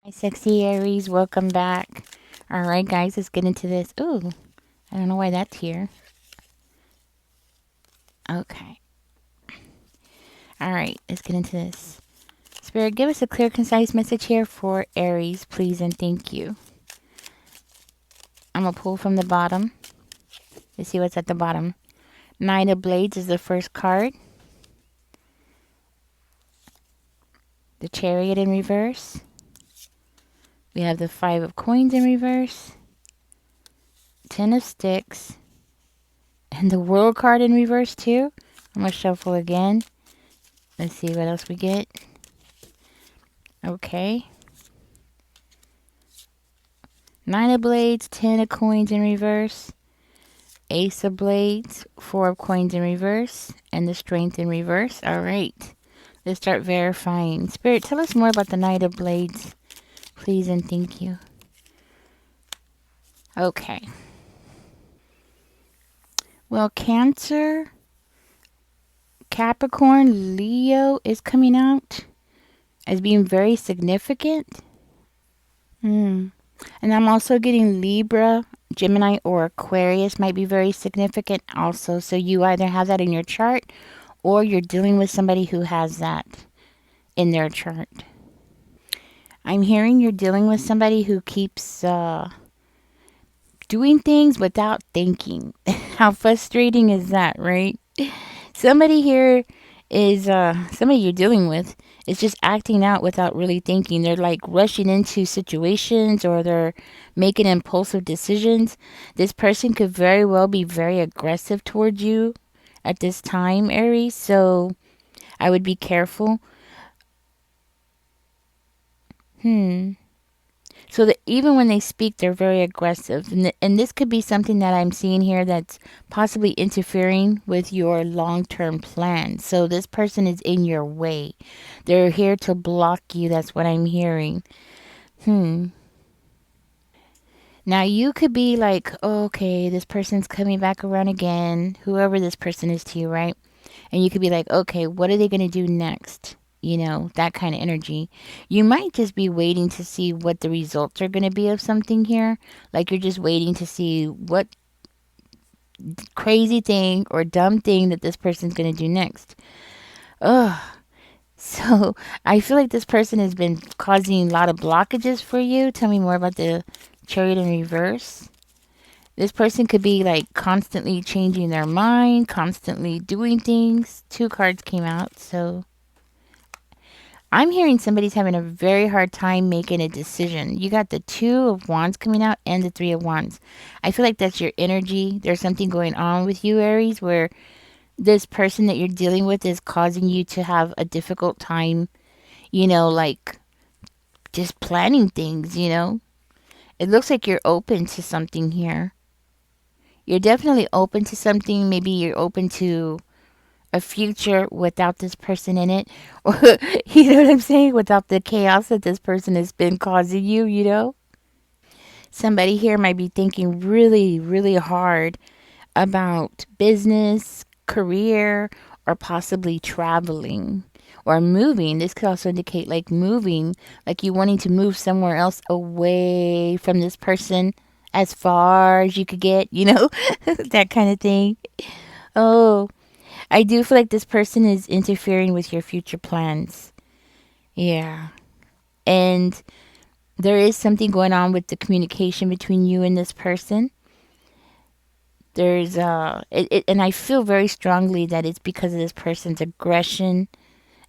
Hi, sexy Aries. Welcome back. All right, guys, let's get into this. Ooh, I don't know why that's here. Okay. All right, let's get into this. Spirit, give us a clear, concise message here for Aries, please, and thank you. I'm going to pull from the bottom. Let's see what's at the bottom. Nine of Blades is the first card. The Chariot in reverse. We have the Five of Coins in reverse. Ten of Sticks. And the World card in reverse, too. I'm going to shuffle again. Let's see what else we get. Okay. Nine of Blades, Ten of Coins in reverse, Ace of Blades, Four of Coins in reverse, and the Strength in reverse. All right. Let's start verifying. Spirit, tell us more about the Knight of Blades, please, and thank you. Okay. Well, Cancer, Capricorn, Leo is coming out as being very significant. Hmm. And I'm also getting Libra, Gemini, or Aquarius might be very significant also. So you either have that in your chart or you're dealing with somebody who has that in their chart. I'm hearing you're dealing with somebody who keeps doing things without thinking. How frustrating is that, right? Somebody here is somebody you're dealing with is just acting out without really thinking. They're like rushing into situations or they're making impulsive decisions. This person could very well be very aggressive towards you at this time, Aries. So I would be careful. Hmm. So that even when they speak, they're very aggressive, and this could be something that I'm seeing here that's possibly interfering with your long-term plan. So this person is in your way. They're here to block you. That's what I'm hearing. Hmm. Now you could be like, oh, okay, this person's coming back around again, whoever this person is to you, right? And you could be like, okay, what are they going to do next? You know, that kind of energy. You might just be waiting to see what the results are going to be of something here. Like you're just waiting to see what crazy thing or dumb thing that this person's going to do next. Ugh. So I feel like this person has been causing a lot of blockages for you. Tell me more about the chariot in reverse. This person could be like constantly changing their mind, constantly doing things. Two cards came out, so I'm hearing somebody's having a very hard time making a decision. You got the Two of Wands coming out and the Three of Wands. I feel like that's your energy. There's something going on with you, Aries, where this person that you're dealing with is causing you to have a difficult time, like just planning things. It looks like you're open to something here. You're definitely open to something. Maybe you're open to a future without this person in it. Or, you know what I'm saying? Without the chaos that this person has been causing you. Somebody here might be thinking really, really hard about business, career, or possibly traveling or moving. This could also indicate like moving, like you wanting to move somewhere else away from this person as far as you could get, that kind of thing. Oh, I do feel like this person is interfering with your future plans. Yeah. And there is something going on with the communication between you and this person. There's and I feel very strongly that it's because of this person's aggression.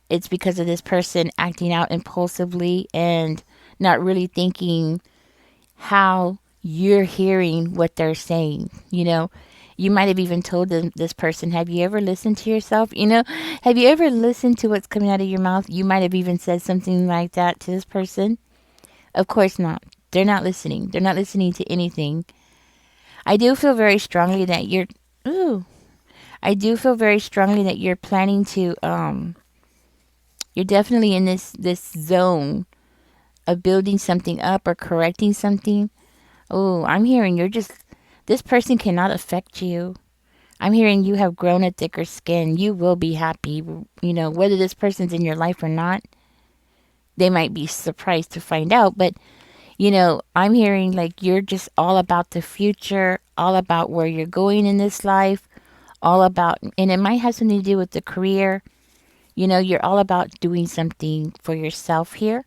It's because of this person acting out impulsively and not really thinking how you're hearing what they're saying. You might have even told this person, have you ever listened to yourself? Have you ever listened to what's coming out of your mouth? You might have even said something like that to this person. Of course not. They're not listening. They're not listening to anything. I do feel very strongly that you're, ooh, I do feel very strongly that you're planning to, you're definitely in this zone of building something up or correcting something. Oh, I'm hearing you're just, this person cannot affect you. I'm hearing you have grown a thicker skin. You will be happy, whether this person's in your life or not. They might be surprised to find out, but I'm hearing like you're just all about the future, all about where you're going in this life, all about, and it might have something to do with the career. You're all about doing something for yourself here,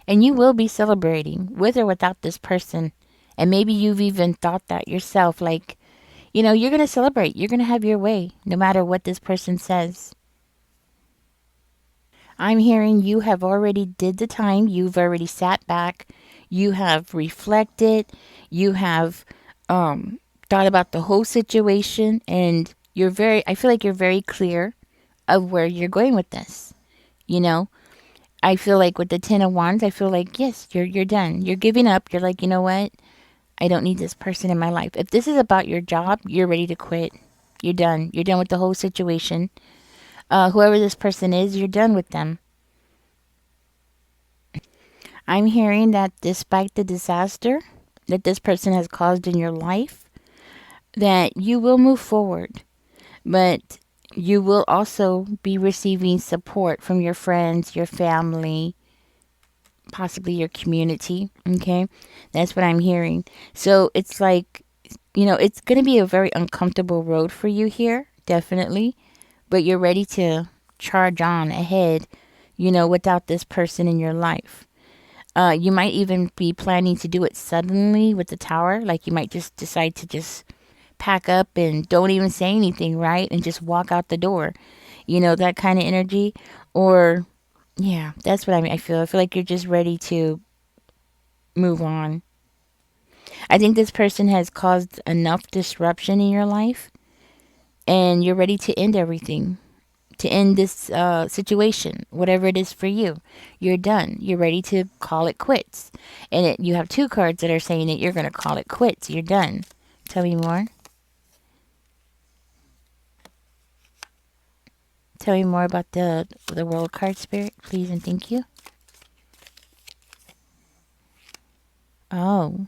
and you will be celebrating with or without this person. And maybe you've even thought that yourself, like, you're going to celebrate. You're going to have your way no matter what this person says. I'm hearing you have already did the time. You've already sat back. You have reflected. You have thought about the whole situation, and I feel like you're very clear of where you're going with this. You know, I feel like with the Ten of Wands, I feel like, yes, you're done. You're giving up. You're like, you know what? I don't need this person in my life. If this is about your job, you're ready to quit. You're done. You're done with the whole situation. Whoever this person is, you're done with them. I'm hearing that despite the disaster that this person has caused in your life, that you will move forward, but you will also be receiving support from your friends, your family, possibly your community. Okay, that's what I'm hearing. So it's like, it's going to be a very uncomfortable road for you here, definitely, but you're ready to charge on ahead, without this person in your life. You might even be planning to do it suddenly with the tower. Like you might just decide to just pack up and don't even say anything, right? And just walk out the door. That kind of energy. Or, yeah, that's what I mean. I feel like you're just ready to move on. I think this person has caused enough disruption in your life, and you're ready to end everything, to end this situation, whatever it is for you. You're done. You're ready to call it quits. And you have two cards that are saying that you're going to call it quits. You're done. Tell me more. Tell me more about the world card, spirit, please, and thank you. Oh,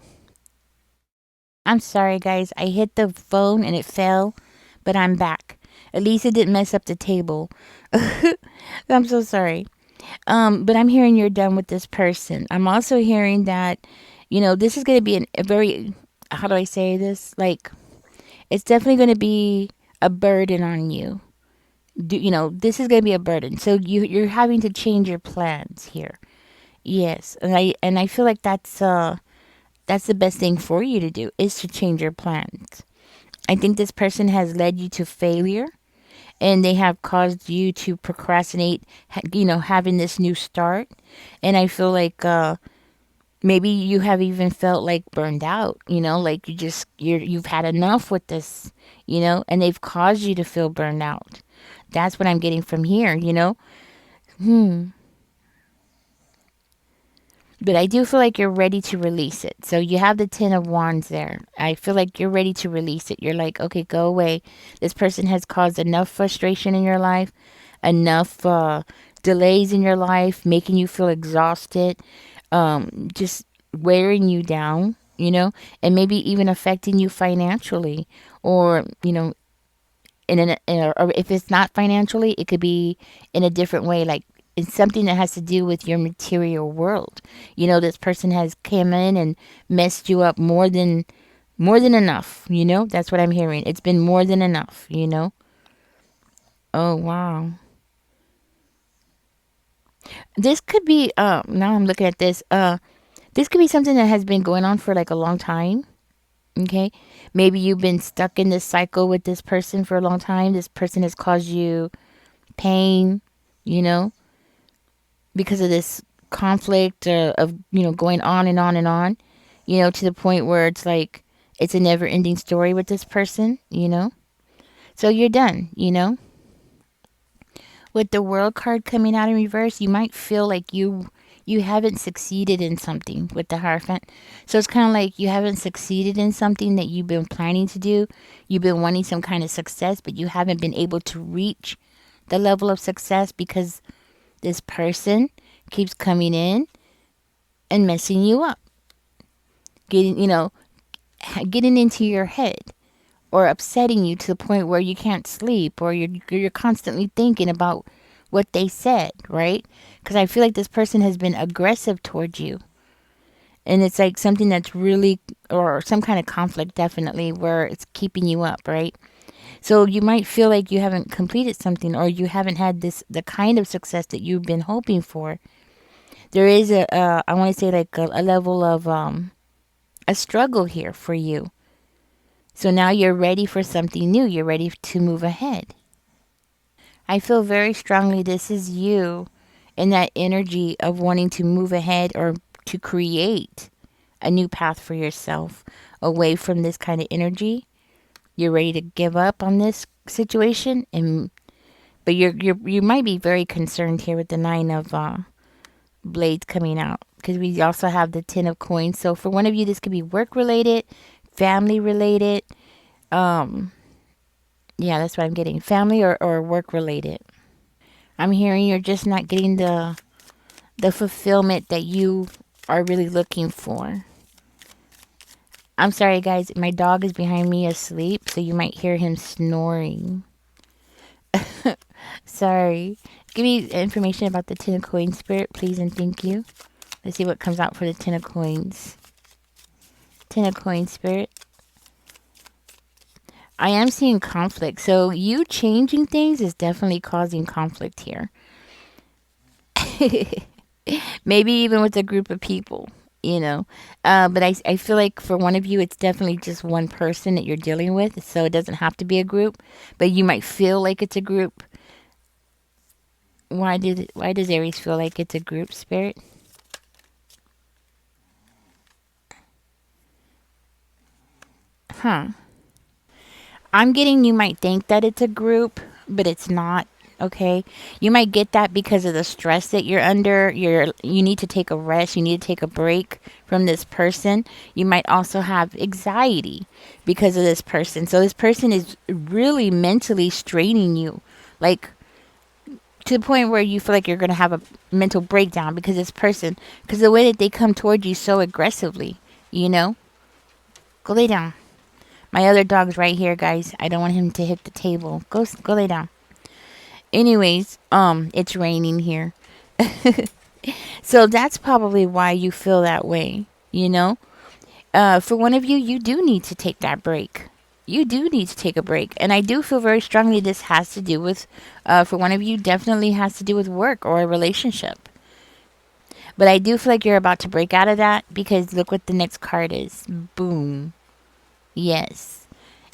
I'm sorry, guys. I hit the phone and it fell, but I'm back. At least it didn't mess up the table. I'm so sorry. But I'm hearing you're done with this person. I'm also hearing that, this is going to be a very, how do I say this? Like, it's definitely going to be a burden on you. This is going to be a burden. So you're having to change your plans here. Yes, and I feel like that's the best thing for you to do is to change your plans. I think this person has led you to failure, and they have caused you to procrastinate, having this new start. And I feel like maybe you have even felt like burned out, like you've had enough with this, and they've caused you to feel burned out. That's what I'm getting from here. Hmm. But I do feel like you're ready to release it. So you have the Ten of Wands there. I feel like you're ready to release it. You're like, okay, go away. This person has caused enough frustration in your life, enough delays in your life, making you feel exhausted, just wearing you down, and maybe even affecting you financially, or, or if it's not financially, it could be in a different way, like it's something that has to do with your material world. This person has come in and messed you up more than enough. That's what I'm hearing. It's been more than enough. Oh wow. This could be now I'm looking at this could be something that has been going on for like a long time. Okay, maybe you've been stuck in this cycle with this person for a long time. This person has caused you pain, you know, because of this conflict of, going on and on and on, to the point where it's like it's a never ending story with this person. So you're done. With the world card coming out in reverse, you might feel like you haven't succeeded in something with the Hierophant. So it's kind of like you haven't succeeded in something that you've been planning to do. You've been wanting some kind of success, but you haven't been able to reach the level of success because this person keeps coming in and messing you up, getting into your head or upsetting you to the point where you can't sleep, or you're constantly thinking about what they said, right? Because I feel like this person has been aggressive towards you. And it's like something that's really, or some kind of conflict, definitely, where it's keeping you up, right? So you might feel like you haven't completed something, or you haven't had the kind of success that you've been hoping for. There is I want to say like a level of a struggle here for you. So now you're ready for something new. You're ready to move ahead. I feel very strongly this is you in that energy of wanting to move ahead or to create a new path for yourself away from this kind of energy. You're ready to give up on this situation, and but you might be very concerned here with the 9 of blades coming out, because we also have the 10 of coins. So for one of you, this could be work related, family related. Um, yeah, that's what I'm getting. Family or work related. I'm hearing you're just not getting the fulfillment that you are really looking for. I'm sorry, guys. My dog is behind me asleep, so you might hear him snoring. Sorry. Give me information about the 10 of coins, spirit, please, and thank you. Let's see what comes out for the 10 of coins. 10 of coins, spirit. I am seeing conflict. So you changing things is definitely causing conflict here. Maybe even with a group of people, you know. But I feel like for one of you, it's definitely just one person that you're dealing with. So it doesn't have to be a group, but you might feel like it's a group. Why does Aries feel like it's a group, spirit? Huh. I'm getting you might think that it's a group, but it's not. Okay, you might get that because of the stress that you're under. You need to take a rest. You need to take a break from this person. You might also have anxiety because of this person. So this person is really mentally straining you, like to the point where you feel like you're gonna have a mental breakdown because this person, because the way that they come toward you so aggressively. You know, go lay down. My other dog's right here, guys. I don't want him to hit the table. Go lay down. Anyways, it's raining here. So that's probably why you feel that way, you know? For one of you, you do need to take that break. You do need to take a break. And I do feel very strongly this has to do with, for one of you, definitely has to do with work or a relationship. But I do feel like you're about to break out of that because look what the next card is. Boom. Yes.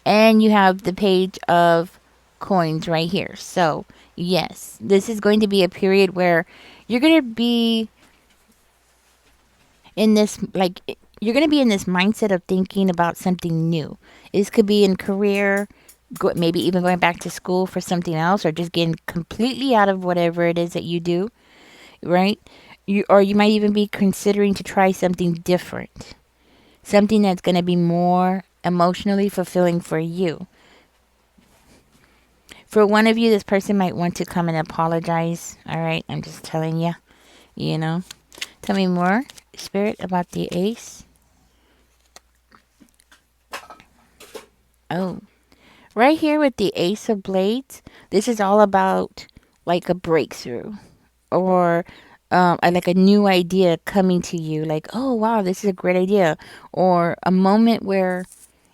And you have the page of coins right here. So, yes, this is going to be a period where you're going to be in this, like, you're going to be in this mindset of thinking about something new. This could be in career, maybe even going back to school for something else, or just getting completely out of whatever it is that you do, right? Or you might even be considering to try something different, something that's going to be more emotionally fulfilling for you. For one of you, this person might want to come and apologize. All right, I'm just telling you, you know. Tell me more, Spirit, about the ace. Oh, right here with the ace of blades, this is all about like a breakthrough or like a new idea coming to you. Like, oh, wow, this is a great idea. Or a moment where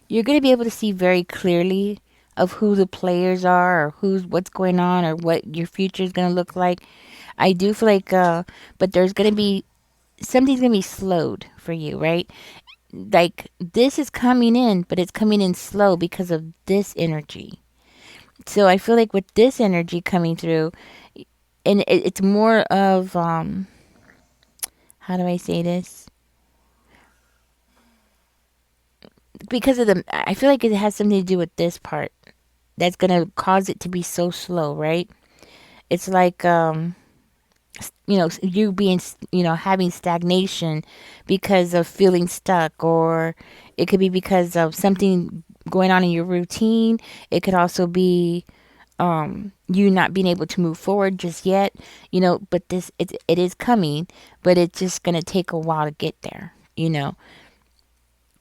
you're going to be able to see very clearly of who the players are or what's going on or what your future is going to look like. I do feel like but there's going to be something's going to be slowed for you, right? Like this is coming in, but it's coming in slow because of this energy. So I feel like with this energy coming through, and it's more of how do I say this? Because of the I feel like it has something to do with this part that's going to cause it to be so slow, right? It's like you being having stagnation because of feeling stuck, or it could be because of something going on in your routine. It could also be you not being able to move forward just yet, but it is coming, but it's just going to take a while to get there,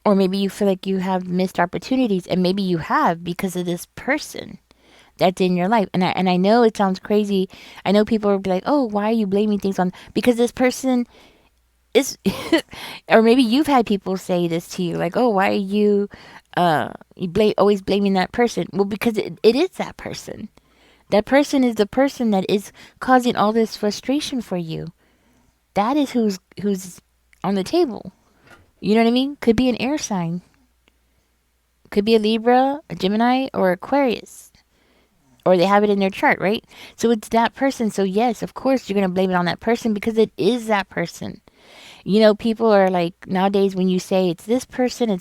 or maybe you feel like you have missed opportunities, and maybe you have because of this person that's in your life. And I know it sounds crazy. I know people will be like, "Oh, why are you blaming things on?" Because this person is, or maybe you've had people say this to you, like, "Oh, why are you always blaming that person?" Well, because it is that person. That person is the person that is causing all this frustration for you. That is who's on the table. You know what I mean? Could be an air sign. Could be a Libra, a Gemini, or Aquarius. Or they have it in their chart, right? So it's that person. So yes, of course you're gonna blame it on that person because it is that person. You know, people are like nowadays when you say it's this person, and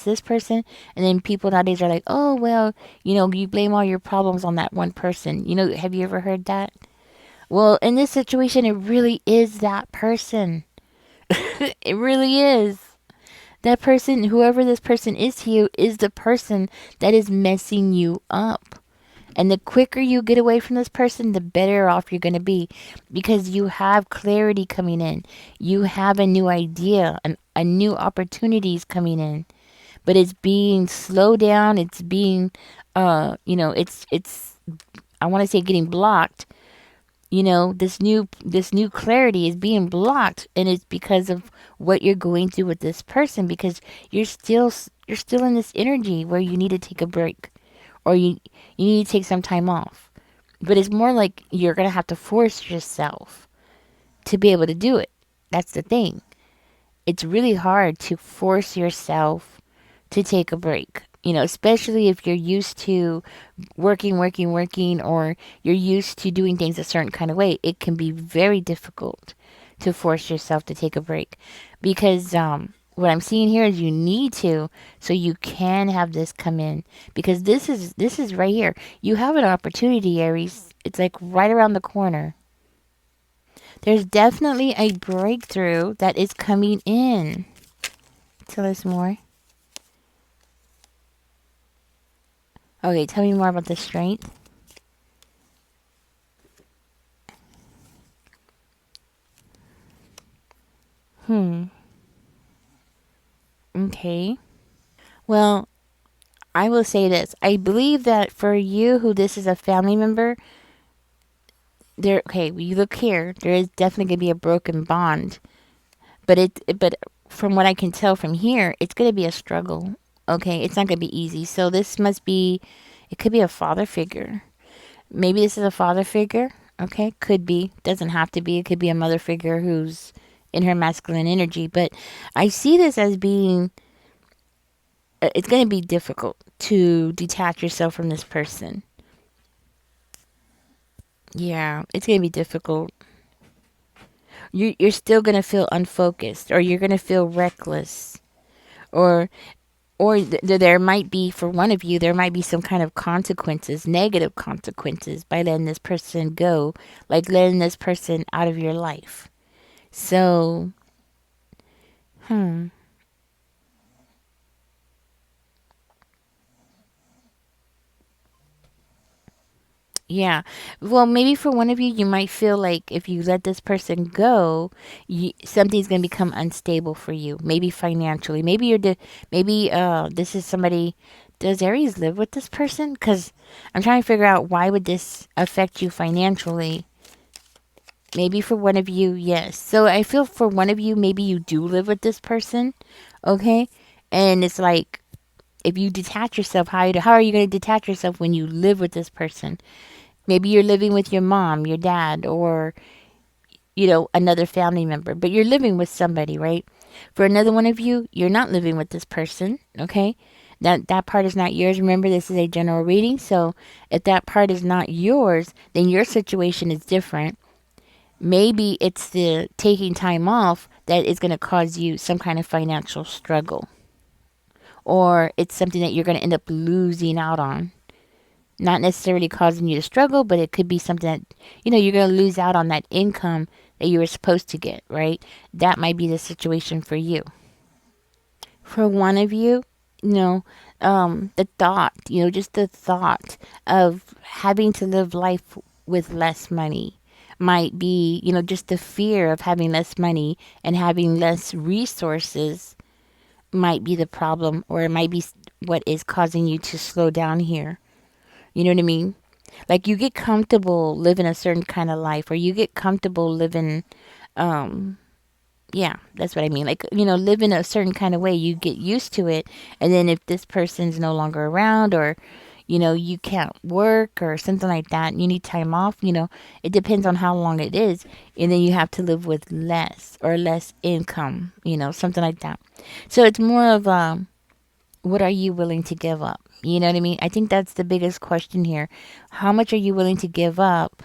then people nowadays are like, oh well, you blame all your problems on that one person. Have you ever heard that? Well, in this situation, it really is that person. It really is. That person, whoever this person is to you, is the person that is messing you up. And the quicker you get away from this person, the better off you're going to be because you have clarity coming in. You have a new idea, a new opportunities coming in. But it's being slowed down. It's being, it's, I want to say getting blocked. This new clarity is being blocked, and it's because of what you're going through with this person, because you're still in this energy where you need to take a break, or you need to take some time off. But it's more like you're going to have to force yourself to be able to do it. That's the thing. It's really hard to force yourself to take a break. Especially if you're used to working, working, working, or you're used to doing things a certain kind of way. It can be very difficult to force yourself to take a break because what I'm seeing here is you need to, so you can have this come in, because this is right here. You have an opportunity, Aries. It's like right around the corner. There's definitely a breakthrough that is coming in. Tell us more. Okay, tell me more about the strength. Hmm. Okay. Well, I will say this. I believe that for you, who this is a family member, there. Okay, when you look here, there is definitely gonna be a broken bond. But from what I can tell from here, it's gonna be a struggle. Okay, it's not gonna be easy. So this must be. It could be a father figure. Maybe this is a father figure. Okay, could be. Doesn't have to be. It could be a mother figure who's in her masculine energy. But I see this as being. It's going to be difficult to detach yourself from this person. Yeah, it's going to be difficult. You're still going to feel unfocused, or you're going to feel reckless, or there might be, for one of you, there might be some kind of consequences, negative consequences, by letting this person go, like letting this person out of your life. So, hmm. Yeah. Well, maybe for one of you, you might feel like if you let this person go, something's going to become unstable for you. Maybe financially. Maybe this is somebody. Does Aries live with this person? Because I'm trying to figure out, why would this affect you financially? Maybe for one of you, yes. So I feel for one of you, maybe you do live with this person. Okay. And it's like, if you detach yourself, how are you going to detach yourself when you live with this person? Maybe you're living with your mom, your dad, or, another family member, but you're living with somebody, right? For another one of you, you're not living with this person, okay? That part is not yours. Remember, this is a general reading, so if that part is not yours, then your situation is different. Maybe it's the taking time off that is going to cause you some kind of financial struggle, or it's something that you're going to end up losing out on. Not necessarily causing you to struggle, but it could be something that, you're going to lose out on that income that you were supposed to get, right? That might be the situation for you. For one of you, the thought, just the thought of having to live life with less money might be, just the fear of having less money and having less resources might be the problem, or it might be what is causing you to slow down here. You know what I mean? Like you get comfortable living a certain kind of life, or you get comfortable living, um, yeah, that's what I mean. Like, living a certain kind of way, you get used to it. And then if this person's no longer around, or, you can't work or something like that, and you need time off, it depends on how long it is. And then you have to live with less or less income, something like that. So it's more of, what are you willing to give up? You know what I mean? I think that's the biggest question here. How much are you willing to give up?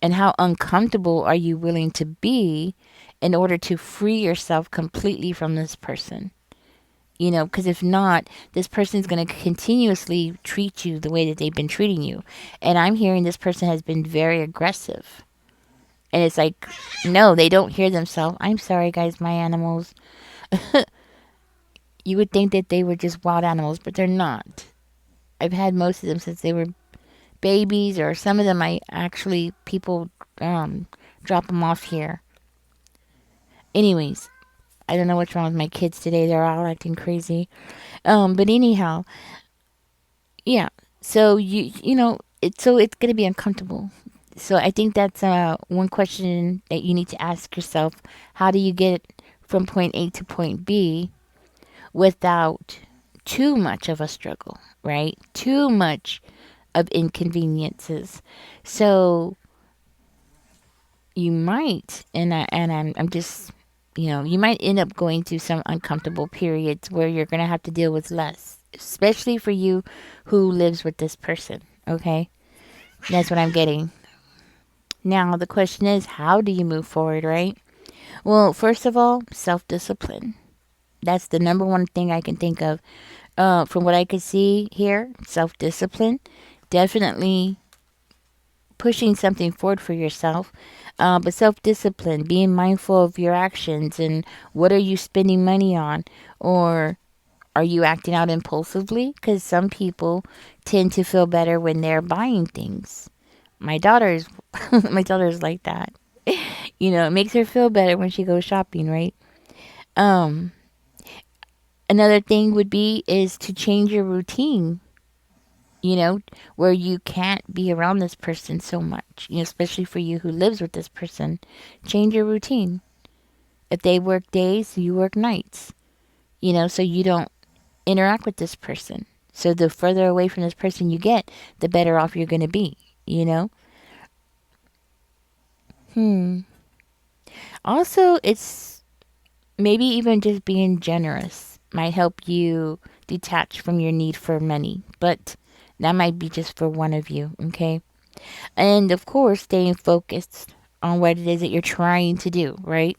And how uncomfortable are you willing to be in order to free yourself completely from this person? Because if not, this person's going to continuously treat you the way that they've been treating you. And I'm hearing this person has been very aggressive. And it's like, no, they don't hear themselves. I'm sorry, guys, my animals. You would think that they were just wild animals, but they're not. I've had most of them since they were babies, or some of them I actually, people drop them off here. Anyways, I don't know what's wrong with my kids today. They're all acting crazy. But anyhow, yeah. So it's gonna be uncomfortable. So I think that's one question that you need to ask yourself. How do you get from point A to point B without too much of a struggle, right? Too much of inconveniences. So you might, I'm just, you might end up going through some uncomfortable periods where you're gonna have to deal with less, especially for you who lives with this person. Okay, that's what I'm getting. Now the question is, how do you move forward, right? Well, first of all, self discipline. That's the number one thing I can think of. From what I could see here, self discipline. Definitely pushing something forward for yourself. But self discipline, being mindful of your actions and what are you spending money on? Or are you acting out impulsively? Because some people tend to feel better when they're buying things. My daughter's my daughter's like that. It makes her feel better when she goes shopping, right? Um, Another thing would be is to change your routine, where you can't be around this person so much, especially for you who lives with this person. Change your routine. If they work days, you work nights, so you don't interact with this person. So the further away from this person you get, the better off you're going to be, you know? Hmm. Also, it's maybe even just being generous might help you detach from your need for money, but that might be just for one of you, okay? And of course, staying focused on what it is that you're trying to do, right?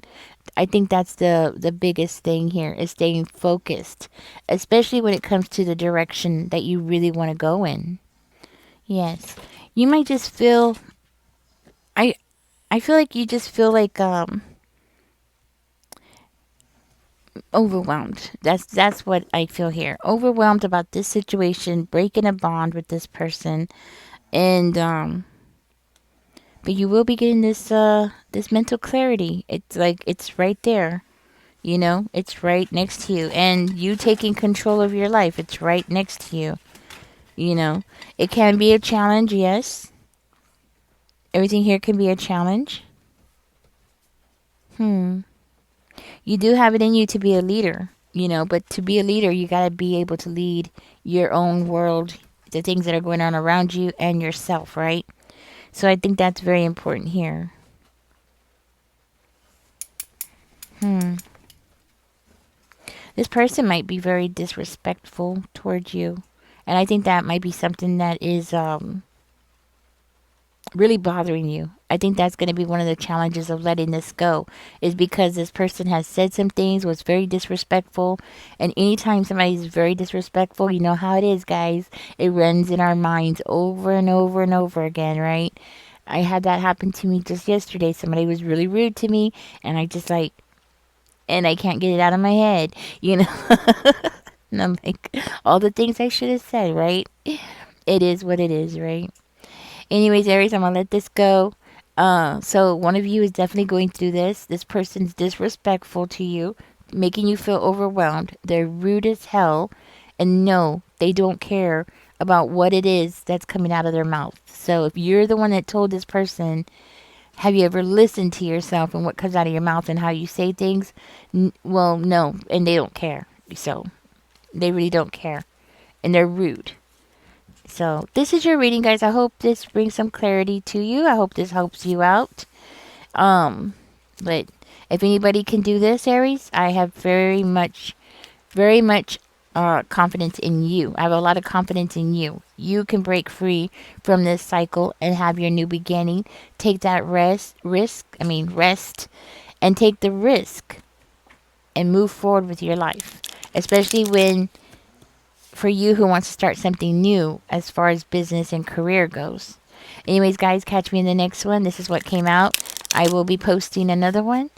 I think that's the biggest thing here is staying focused, especially when it comes to the direction that you really want to go in. Yes. You might just feel I I feel like you just feel like overwhelmed. That's what I feel here. Overwhelmed about this situation, breaking a bond with this person, and but you will be getting this mental clarity. It's like it's right there. It's right next to you, and you taking control of your life. It's right next to you. It can be a challenge, yes. Everything here can be a challenge. Hmm. You do have it in you to be a leader, but to be a leader, you got to be able to lead your own world, the things that are going on around you, and yourself, right? So I think that's very important here. Hmm. This person might be very disrespectful towards you. And I think that might be something that is really bothering you. I think that's going to be one of the challenges of letting this go, is because this person has said some things, was very disrespectful. And anytime somebody's very disrespectful, you know how it is, guys. It runs in our minds over and over and over again, right? I had that happen to me just yesterday. Somebody was really rude to me, and I just like, and I can't get it out of my head, you know? And I'm like, all the things I should have said, right? It is what it is, right? Anyways, Aries, I'm gonna let this go. So one of you is definitely going through this. This person's disrespectful to you, making you feel overwhelmed. They're rude as hell, and no, they don't care about what it is that's coming out of their mouth. So if you're the one that told this person, have you ever listened to yourself and what comes out of your mouth and how you say things? Well, no, and they don't care. So they really don't care, and they're rude. So this is your reading, guys. I hope this brings some clarity to you. I hope this helps you out. Um, but if anybody can do this, Aries, I have very much confidence in you. I have a lot of confidence in you. You can break free from this cycle and have your new beginning. Take that rest, and take the risk and move forward with your life. Especially when, for you who wants to start something new as far as business and career goes. Anyways, guys, catch me in the next one. This is what came out. I will be posting another one.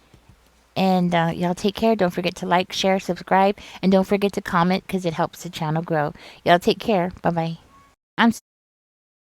And y'all take care. Don't forget to like, share, subscribe, and don't forget to comment because it helps the channel grow. Y'all take care. Bye bye. I'm